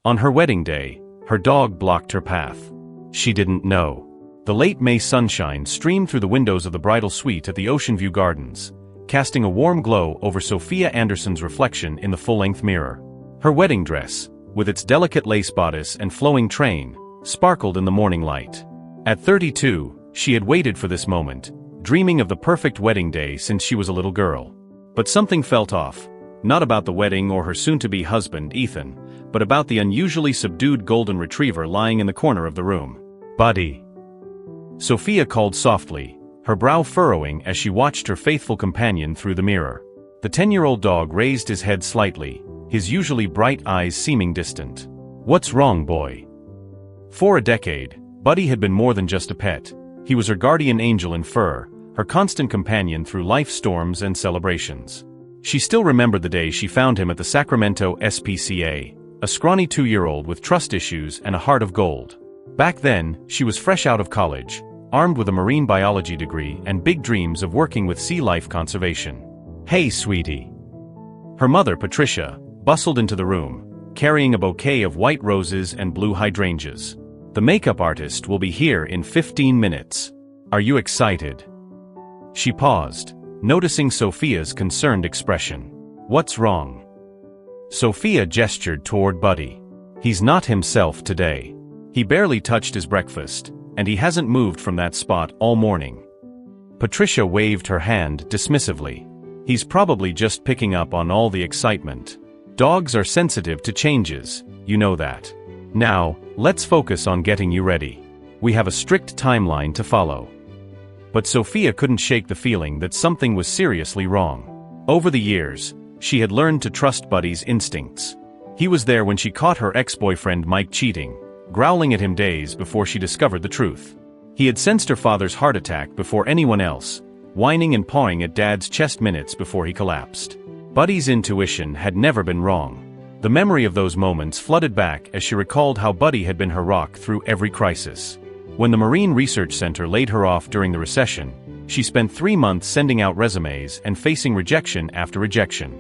On her wedding day, her dog blocked her path. She didn't know. The late May sunshine streamed through the windows of the bridal suite at the Ocean View Gardens, casting a warm glow over Sophia Anderson's reflection in the full-length mirror. Her wedding dress, with its delicate lace bodice and flowing train, sparkled in the morning light. At 32, she had waited for this moment, dreaming of the perfect wedding day since she was a little girl. But something felt off, not about the wedding or her soon-to-be husband, Ethan, but about the unusually subdued golden retriever lying in the corner of the room. "Buddy," Sophia called softly, her brow furrowing as she watched her faithful companion through the mirror. The 10-year-old dog raised his head slightly, his usually bright eyes seeming distant. "What's wrong, boy?" For a decade, Buddy had been more than just a pet. He was her guardian angel in fur, her constant companion through life's storms and celebrations. She still remembered the day she found him at the Sacramento SPCA, a scrawny 2-year-old with trust issues and a heart of gold. Back then, she was fresh out of college, armed with a marine biology degree and big dreams of working with sea life conservation. "Hey, sweetie." Her mother, Patricia, bustled into the room, carrying a bouquet of white roses and blue hydrangeas. "The makeup artist will be here in 15 minutes. Are you excited?" She paused, noticing Sophia's concerned expression. "What's wrong?" Sophia gestured toward Buddy. "He's not himself today. He barely touched his breakfast, and he hasn't moved from that spot all morning." Patricia waved her hand dismissively. "He's probably just picking up on all the excitement. Dogs are sensitive to changes, you know that. Now, let's focus on getting you ready. We have a strict timeline to follow." But Sophia couldn't shake the feeling that something was seriously wrong. Over the years, she had learned to trust Buddy's instincts. He was there when she caught her ex-boyfriend Mike cheating, growling at him days before she discovered the truth. He had sensed her father's heart attack before anyone else, whining and pawing at Dad's chest minutes before he collapsed. Buddy's intuition had never been wrong. The memory of those moments flooded back as she recalled how Buddy had been her rock through every crisis. When the Marine Research Center laid her off during the recession, she spent 3 months sending out resumes and facing rejection after rejection.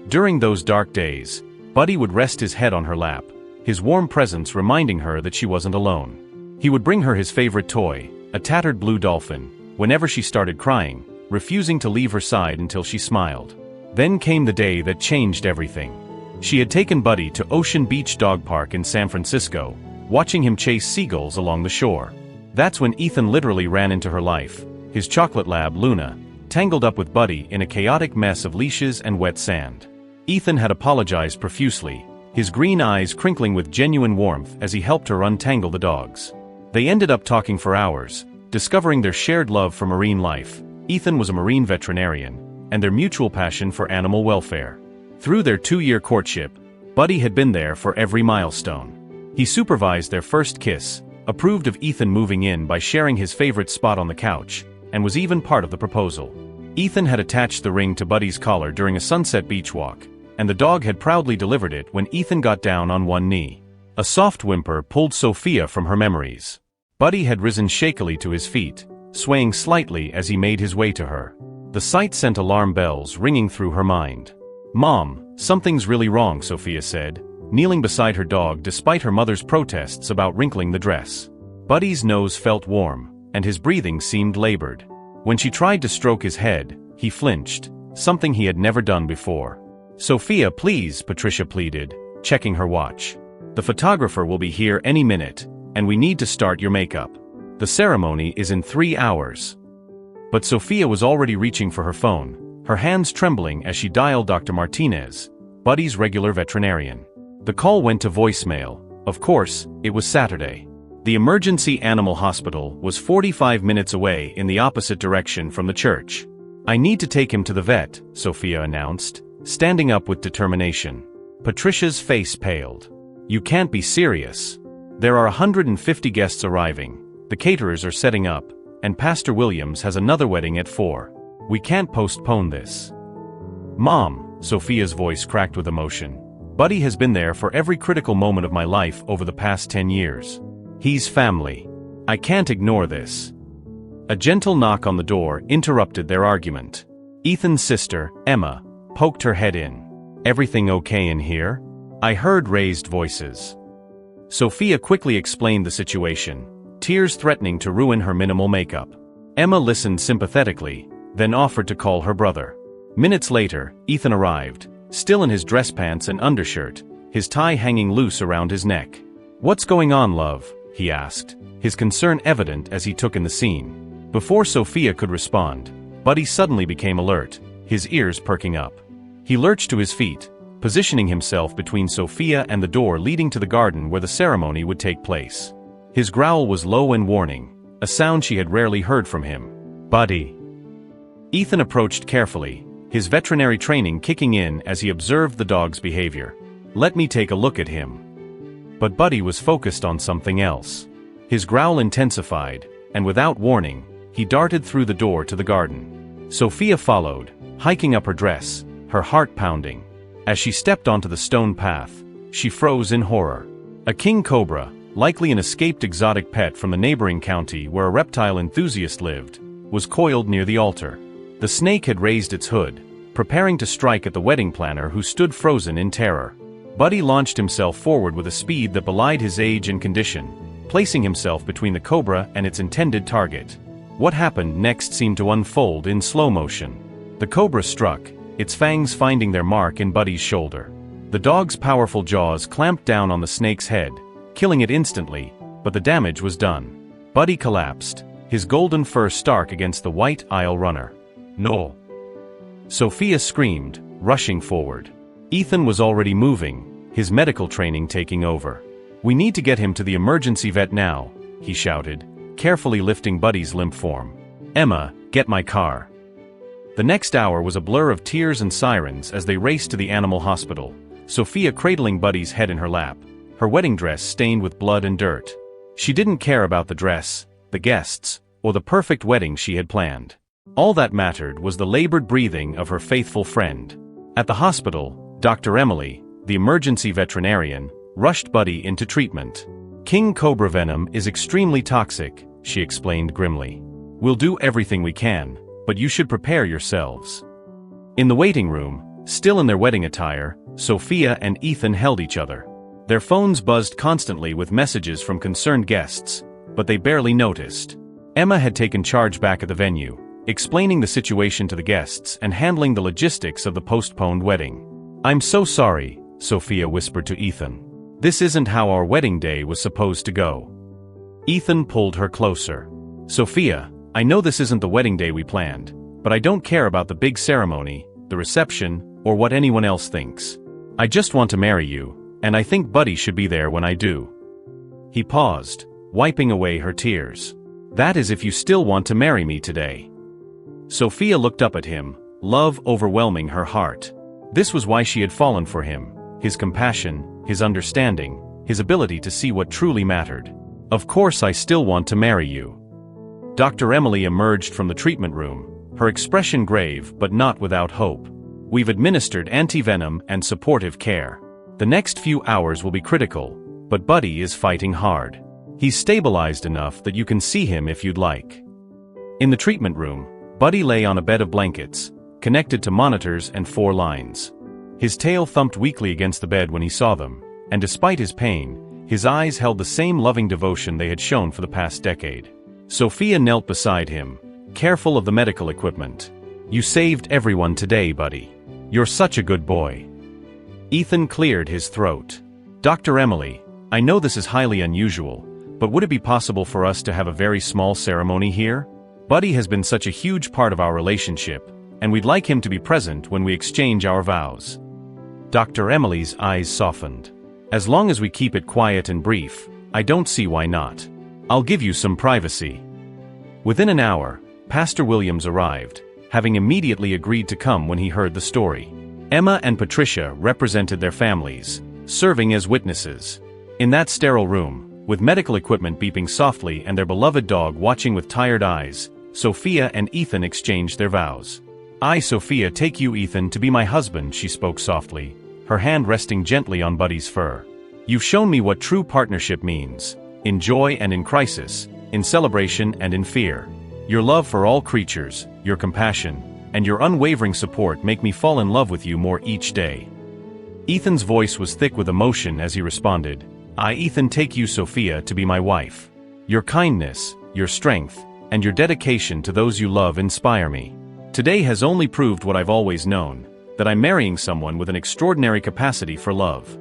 During those dark days, Buddy would rest his head on her lap, his warm presence reminding her that she wasn't alone. He would bring her his favorite toy, a tattered blue dolphin, whenever she started crying, refusing to leave her side until she smiled. Then came the day that changed everything. She had taken Buddy to Ocean Beach Dog Park in San Francisco, watching him chase seagulls along the shore. That's when Ethan literally ran into her life, his chocolate lab, Luna, tangled up with Buddy in a chaotic mess of leashes and wet sand. Ethan had apologized profusely, his green eyes crinkling with genuine warmth as he helped her untangle the dogs. They ended up talking for hours, discovering their shared love for marine life. Ethan was a marine veterinarian, and their mutual passion for animal welfare. Through their 2-year courtship, Buddy had been there for every milestone. He supervised their first kiss, approved of Ethan moving in by sharing his favorite spot on the couch, and was even part of the proposal. Ethan had attached the ring to Buddy's collar during a sunset beach walk, and the dog had proudly delivered it when Ethan got down on one knee. A soft whimper pulled Sophia from her memories. Buddy had risen shakily to his feet, swaying slightly as he made his way to her. The sight sent alarm bells ringing through her mind. "Mom, something's really wrong," Sophia said, kneeling beside her dog despite her mother's protests about wrinkling the dress. Buddy's nose felt warm, and his breathing seemed labored. When she tried to stroke his head, he flinched, something he had never done before. "Sophia, please," Patricia pleaded, checking her watch. "The photographer will be here any minute, and we need to start your makeup. The ceremony is in 3 hours." But Sophia was already reaching for her phone, her hands trembling as she dialed Dr. Martinez, Buddy's regular veterinarian. The call went to voicemail. Of course, it was Saturday. The emergency animal hospital was 45 minutes away in the opposite direction from the church. "I need to take him to the vet," Sophia announced, standing up with determination. Patricia's face paled. "You can't be serious. There are 150 guests arriving, the caterers are setting up, and Pastor Williams has another wedding at 4. We can't postpone this." "Mom," Sophia's voice cracked with emotion, "Buddy has been there for every critical moment of my life over the past 10 years. He's family. I can't ignore this." A gentle knock on the door interrupted their argument. Ethan's sister, Emma, poked her head in. "Everything okay in here?" "I heard raised voices." Sophia quickly explained the situation, tears threatening to ruin her minimal makeup. Emma listened sympathetically, then offered to call her brother. Minutes later, Ethan arrived, still in his dress pants and undershirt, his tie hanging loose around his neck. "What's going on, love?" he asked, his concern evident as he took in the scene. Before Sophia could respond, Buddy suddenly became alert, his ears perking up. He lurched to his feet, positioning himself between Sophia and the door leading to the garden where the ceremony would take place. His growl was low and warning, a sound she had rarely heard from him. "Buddy." Ethan approached carefully, his veterinary training kicking in as he observed the dog's behavior. "Let me take a look at him." But Buddy was focused on something else. His growl intensified, and without warning, he darted through the door to the garden. Sophia followed, hiking up her dress, her heart pounding. As she stepped onto the stone path, she froze in horror. A king cobra, likely an escaped exotic pet from the neighboring county where a reptile enthusiast lived, was coiled near the altar. The snake had raised its hood, preparing to strike at the wedding planner who stood frozen in terror. Buddy launched himself forward with a speed that belied his age and condition, placing himself between the cobra and its intended target. What happened next seemed to unfold in slow motion. The cobra struck, its fangs finding their mark in Buddy's shoulder. The dog's powerful jaws clamped down on the snake's head, killing it instantly, but the damage was done. Buddy collapsed, his golden fur stark against the white aisle runner. "No!" Sophia screamed, rushing forward. Ethan was already moving, his medical training taking over. "We need to get him to the emergency vet now," he shouted, carefully lifting Buddy's limp form. "Emma, get my car." The next hour was a blur of tears and sirens as they raced to the animal hospital, Sophia cradling Buddy's head in her lap, her wedding dress stained with blood and dirt. She didn't care about the dress, the guests, or the perfect wedding she had planned. All that mattered was the labored breathing of her faithful friend. At the hospital, Dr. Emily, the emergency veterinarian, rushed Buddy into treatment. "King cobra venom is extremely toxic," she explained grimly. "We'll do everything we can, but you should prepare yourselves." In the waiting room, still in their wedding attire, Sophia and Ethan held each other. Their phones buzzed constantly with messages from concerned guests, but they barely noticed. Emma had taken charge back at the venue, explaining the situation to the guests and handling the logistics of the postponed wedding. "I'm so sorry," Sophia whispered to Ethan. "This isn't how our wedding day was supposed to go." Ethan pulled her closer. "Sophia, I know this isn't the wedding day we planned, but I don't care about the big ceremony, the reception, or what anyone else thinks. I just want to marry you, and I think Buddy should be there when I do." He paused, wiping away her tears. "That is if you still want to marry me today." Sophia looked up at him, love overwhelming her heart. This was why she had fallen for him, his compassion, his understanding, his ability to see what truly mattered. "Of course I still want to marry you." Dr. Emily emerged from the treatment room, her expression grave but not without hope. "We've administered anti-venom and supportive care. The next few hours will be critical, but Buddy is fighting hard. He's stabilized enough that you can see him if you'd like." In the treatment room, Buddy lay on a bed of blankets, connected to monitors and 4 lines. His tail thumped weakly against the bed when he saw them, and despite his pain, his eyes held the same loving devotion they had shown for the past decade. Sophia knelt beside him, careful of the medical equipment. "You saved everyone today, Buddy. You're such a good boy." Ethan cleared his throat. "Dr. Emily, I know this is highly unusual, but would it be possible for us to have a very small ceremony here? Buddy has been such a huge part of our relationship, and we'd like him to be present when we exchange our vows." Dr. Emily's eyes softened. "As long as we keep it quiet and brief, I don't see why not. I'll give you some privacy." Within an hour, Pastor Williams arrived, having immediately agreed to come when he heard the story. Emma and Patricia represented their families, serving as witnesses. In that sterile room, with medical equipment beeping softly and their beloved dog watching with tired eyes, Sophia and Ethan exchanged their vows. "I, Sophia, take you, Ethan, to be my husband," she spoke softly, her hand resting gently on Buddy's fur. "You've shown me what true partnership means, in joy and in crisis, in celebration and in fear. Your love for all creatures, your compassion, and your unwavering support make me fall in love with you more each day." Ethan's voice was thick with emotion as he responded, I, Ethan, take you, Sophia, to be my wife. Your kindness, your strength, and your dedication to those you love inspire me. Today has only proved what I've always known, that I'm marrying someone with an extraordinary capacity for love."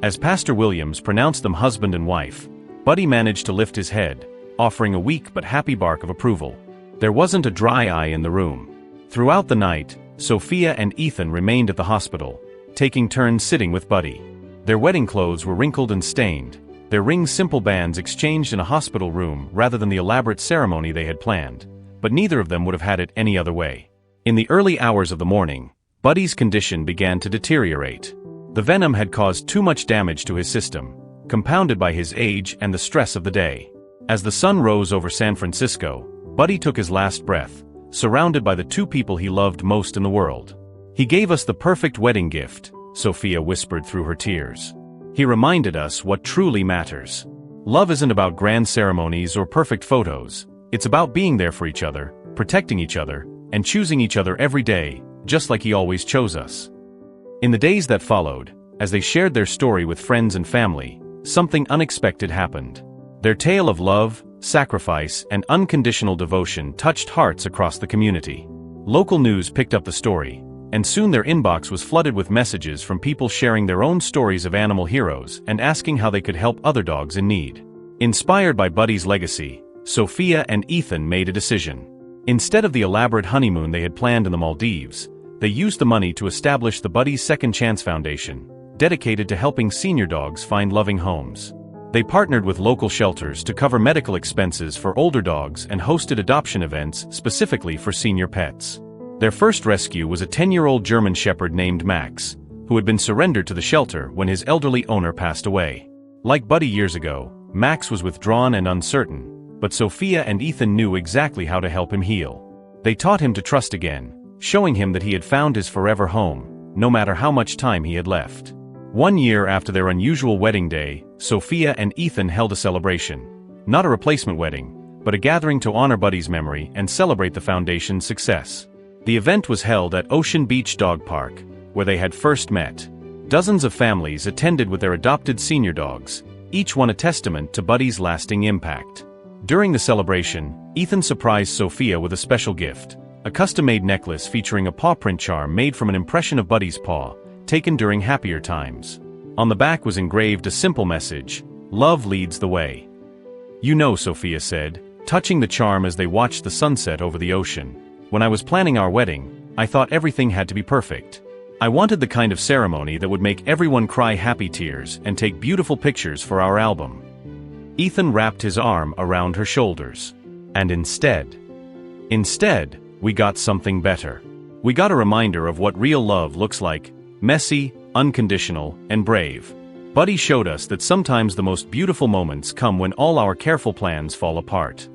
As Pastor Williams pronounced them husband and wife, Buddy managed to lift his head, offering a weak but happy bark of approval. There wasn't a dry eye in the room. Throughout the night, Sophia and Ethan remained at the hospital, taking turns sitting with Buddy. Their wedding clothes were wrinkled and stained, their rings simple bands exchanged in a hospital room rather than the elaborate ceremony they had planned, but neither of them would have had it any other way. In the early hours of the morning, Buddy's condition began to deteriorate. The venom had caused too much damage to his system, compounded by his age and the stress of the day. As the sun rose over San Francisco, Buddy took his last breath, surrounded by the two people he loved most in the world. "He gave us the perfect wedding gift," Sophia whispered through her tears. "He reminded us what truly matters. Love isn't about grand ceremonies or perfect photos. It's about being there for each other, protecting each other, and choosing each other every day, just like he always chose us." In the days that followed, as they shared their story with friends and family, something unexpected happened. Their tale of love, sacrifice, and unconditional devotion touched hearts across the community. Local news picked up the story, and soon their inbox was flooded with messages from people sharing their own stories of animal heroes and asking how they could help other dogs in need. Inspired by Buddy's legacy, Sophia and Ethan made a decision. Instead of the elaborate honeymoon they had planned in the Maldives, they used the money to establish the Buddy's Second Chance Foundation, dedicated to helping senior dogs find loving homes. They partnered with local shelters to cover medical expenses for older dogs and hosted adoption events specifically for senior pets. Their first rescue was a 10-year-old German Shepherd named Max, who had been surrendered to the shelter when his elderly owner passed away. Like Buddy years ago, Max was withdrawn and uncertain, but Sophia and Ethan knew exactly how to help him heal. They taught him to trust again, showing him that he had found his forever home, no matter how much time he had left. 1 year after their unusual wedding day, Sophia and Ethan held a celebration. Not a replacement wedding, but a gathering to honor Buddy's memory and celebrate the foundation's success. The event was held at Ocean Beach Dog Park, where they had first met. Dozens of families attended with their adopted senior dogs, each one a testament to Buddy's lasting impact. During the celebration, Ethan surprised Sophia with a special gift, a custom-made necklace featuring a paw print charm made from an impression of Buddy's paw, taken during happier times. On the back was engraved a simple message: "Love leads the way." "You know," Sophia said, touching the charm as they watched the sunset over the ocean, "when I was planning our wedding, I thought everything had to be perfect. I wanted the kind of ceremony that would make everyone cry happy tears and take beautiful pictures for our album." Ethan wrapped his arm around her shoulders. "And instead, we got something better. We got a reminder of what real love looks like: messy, unconditional, and brave. Buddy showed us that sometimes the most beautiful moments come when all our careful plans fall apart."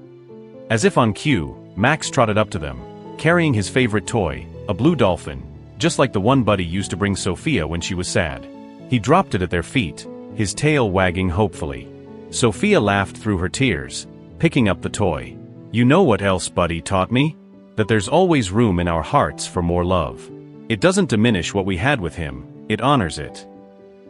As if on cue, Max trotted up to them, carrying his favorite toy, a blue dolphin, just like the one Buddy used to bring Sophia when she was sad. He dropped it at their feet, his tail wagging hopefully. Sophia laughed through her tears, picking up the toy. "You know what else Buddy taught me? That there's always room in our hearts for more love. It doesn't diminish what we had with him, it honors it."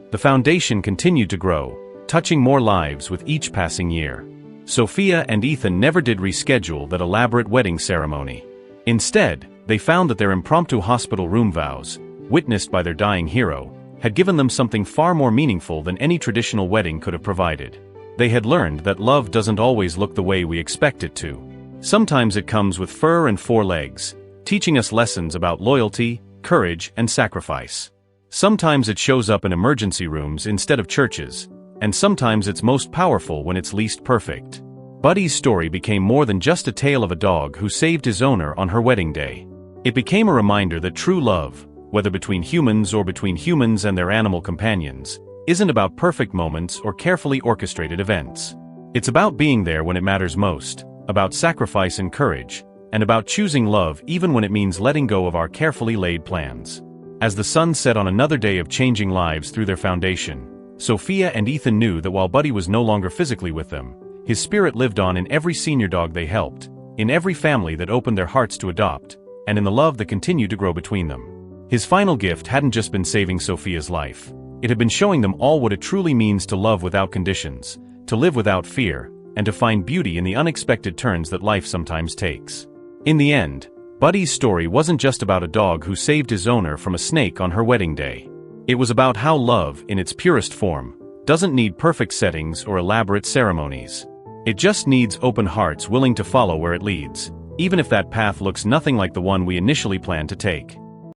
The foundation continued to grow, touching more lives with each passing year. Sophia and Ethan never did reschedule that elaborate wedding ceremony. Instead, they found that their impromptu hospital room vows, witnessed by their dying hero, had given them something far more meaningful than any traditional wedding could have provided. They had learned that love doesn't always look the way we expect it to. Sometimes it comes with fur and 4 legs, teaching us lessons about loyalty, courage, and sacrifice. Sometimes it shows up in emergency rooms instead of churches, and sometimes it's most powerful when it's least perfect. Buddy's story became more than just a tale of a dog who saved his owner on her wedding day. It became a reminder that true love, whether between humans or between humans and their animal companions, isn't about perfect moments or carefully orchestrated events. It's about being there when it matters most, about sacrifice and courage, and about choosing love even when it means letting go of our carefully laid plans. As the sun set on another day of changing lives through their foundation, Sophia and Ethan knew that while Buddy was no longer physically with them, his spirit lived on in every senior dog they helped, in every family that opened their hearts to adopt, and in the love that continued to grow between them. His final gift hadn't just been saving Sophia's life, It had been showing them all what it truly means to love without conditions, to live without fear, and to find beauty in the unexpected turns that life sometimes takes. In the end, Buddy's story wasn't just about a dog who saved his owner from a snake on her wedding day. It was about how love, in its purest form, doesn't need perfect settings or elaborate ceremonies. It just needs open hearts willing to follow where it leads, even if that path looks nothing like the one we initially planned to take.